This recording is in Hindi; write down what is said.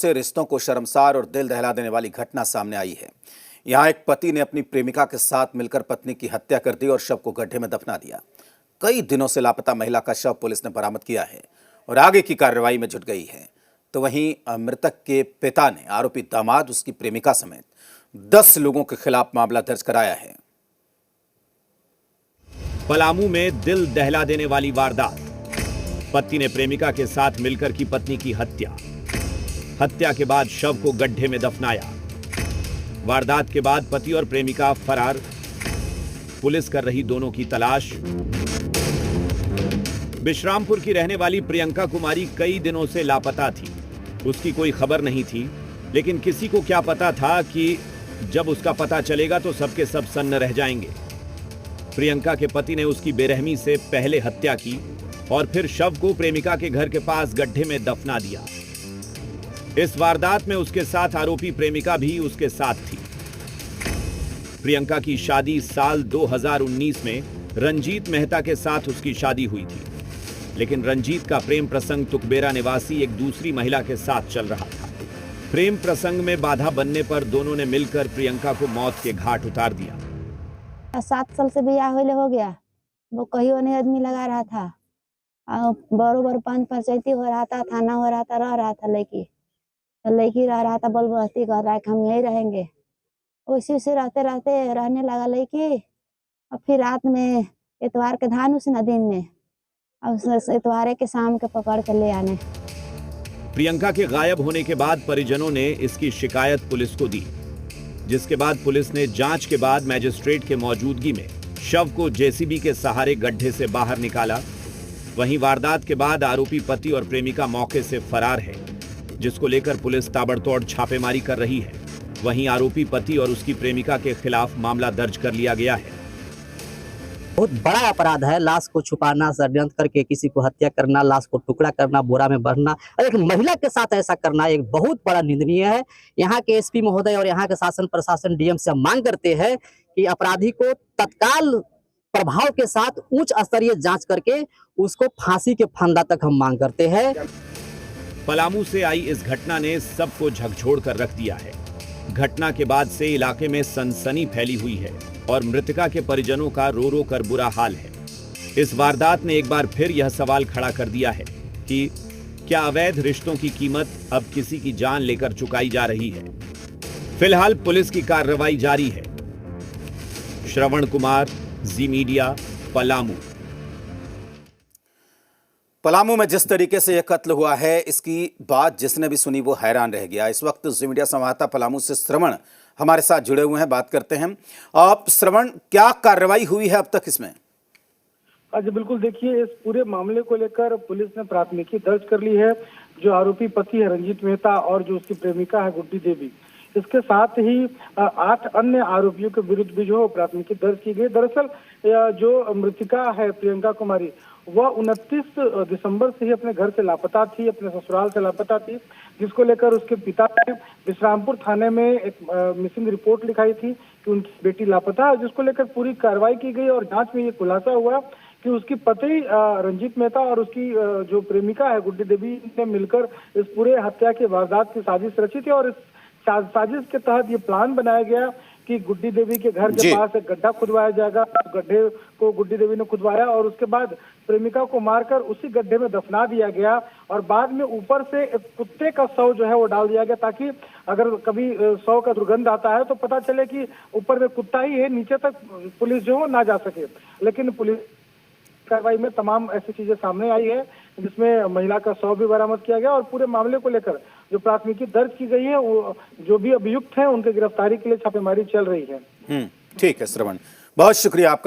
से रिश्तों को शर्मसार और दिल दहला देने वाली घटना सामने आई है। यहां एक पति ने अपनी प्रेमिका के साथ मिलकर पत्नी की हत्या कर दी और शव को गड्ढे में दफना दिया। कई दिनों से लापता महिला का शव पुलिस ने बरामद किया है और आगे की कार्रवाई में जुट गई है। तो वहीं मृतक के पिता ने आरोपी दामाद, उसकी प्रेमिका समेत 10 लोगों के खिलाफ मामला दर्ज कराया है। पलामू में दिल दहला देने वाली वारदात। पति ने प्रेमिका के साथ मिलकर की पत्नी की हत्या। हत्या के बाद शव को गड्ढे में दफनाया। वारदात के बाद पति और प्रेमिका फरार। पुलिस कर रही दोनों की तलाश। बिश्रामपुर की रहने वाली प्रियंका कुमारी कई दिनों से लापता थी। उसकी कोई खबर नहीं थी, लेकिन किसी को क्या पता था कि जब उसका पता चलेगा तो सबके सब सन्न रह जाएंगे। प्रियंका के पति ने उसकी बेरहमी से पहले हत्या की और फिर शव को प्रेमिका के घर के पास गड्ढे में दफना दिया। इस वारदात में उसके साथ आरोपी प्रेमिका भी उसके साथ थी। प्रियंका की शादी साल 2019 में रंजीत मेहता के साथ उसकी शादी हुई थी, लेकिन रंजीत का प्रेम प्रसंग तुकबेरा निवासी एक दूसरी महिला के साथ चल रहा था। प्रेम प्रसंग में बाधा बनने पर दोनों ने मिलकर प्रियंका को मौत के घाट उतार दिया। 7 साल से बियाह हो गया। वो कहीं नहीं आदमी लगा रहा था, बरोबर 5 पंचायती हो रहा था, थाना हो रहा था, रह रहा था लड़की रह रहा था, बलबस्ती कर रहा है कि हम यही रहेंगे। उसी से रहते रहते रहने लगा लड़की। और फिर रात में इतवार के धान उस न दिन में, और इतवारे के शाम के पकड़ के ले आने। प्रियंका के गायब होने के बाद परिजनों ने इसकी शिकायत पुलिस को दी, जिसके बाद पुलिस ने जांच के बाद मैजिस्ट्रेट के मौजूदगी में शव को जेसीबी के सहारे गड्ढे से बाहर निकाला। वहीं वारदात के बाद आरोपी पति और प्रेमिका मौके से फरार है, जिसको लेकर पुलिस ताबड़तोड़ छापेमारी कर रही है। वहीं आरोपी पति और उसकी प्रेमिका के खिलाफ मामला दर्ज कर लिया गया है। बहुत बड़ा अपराध है लाश को छुपाना, षड्यंत्र करके किसी को हत्या करना, लाश को टुकड़ा करना, बोरा में भरना, और एक महिला के साथ ऐसा करना एक बहुत बड़ा निंदनीय है। यहाँ के एसपी महोदय और यहाँ के शासन प्रशासन डीएम से मांग करते हैं कि अपराधी को तत्काल प्रभाव के साथ उच्च स्तरीय जांच करके उसको फांसी के फंदा तक हम मांग करते हैं। पलामू से आई इस घटना ने सबको झकझोर कर रख दिया है। घटना के बाद से इलाके में सनसनी फैली हुई है और मृतका के परिजनों का रो रो कर बुरा हाल है। इस वारदात ने एक बार फिर यह सवाल खड़ा कर दिया है कि क्या अवैध रिश्तों की कीमत अब किसी की जान लेकर चुकाई जा रही है। फिलहाल पुलिस की कार्रवाई जारी है। श्रवण कुमार, जी मीडिया, पलामू। पलामू में जिस तरीके से यह कत्ल हुआ है, इसकी बात जिसने भी सुनी वो हैरान रह गया। इस वक्त जी मीडिया संवाददाता पलामू से श्रवण हमारे साथ जुड़े हुए हैं, बात करते हैं। आप श्रवण, क्या कार्रवाई हुई है अब तक इसमें? जी बिल्कुल, देखिए इस पूरे मामले को लेकर पुलिस ने प्राथमिकी दर्ज कर ली है। जो आरोपी पति है रंजीत मेहता और जो उसकी प्रेमिका है गुड्डी देवी, इसके साथ ही 8 अन्य आरोपियों के विरुद्ध भी जो प्राथमिकी दर्ज की गई। दरअसल जो मृतिका है प्रियंका कुमारी, वह 29 दिसंबर से ही अपने घर से लापता थी, अपने ससुराल से लापता थी, जिसको लेकर उसके पिता ने बिश्रामपुर थाने में एक मिसिंग रिपोर्ट लिखाई थी कि उनकी बेटी लापता है, जिसको लेकर पूरी कार्रवाई की गई और जांच में ये खुलासा हुआ कि उसकी पति रंजीत मेहता और उसकी जो प्रेमिका है गुड्डी देवी ने मिलकर इस पूरे हत्या की वारदात की साजिश रची थी। और इस साजिश के तहत ये प्लान बनाया गया कि गुड्डी देवी के घर के पास एक गड्ढा खुदवाया जाएगा। गड्ढे को गुड्डी देवी ने खुदवाया और उसके बाद प्रेमिका को मारकर उसी गड्ढे में दफना दिया गया और बाद में ऊपर से एक कुत्ते का शव जो है वो डाल दिया गया, ताकि अगर कभी शव का दुर्गंध आता है तो पता चले कि ऊपर में कुत्ता ही है, नीचे तक पुलिस जो ना जा सके। लेकिन पुलिस कार्रवाई में तमाम ऐसी चीजें सामने आई है, जिसमें महिला का शव भी बरामद किया गया और पूरे मामले को लेकर जो प्राथमिकी दर्ज की गई है, वो जो भी अभियुक्त हैं उनके गिरफ्तारी के लिए छापेमारी चल रही है। ठीक है श्रवण, बहुत शुक्रिया आपका।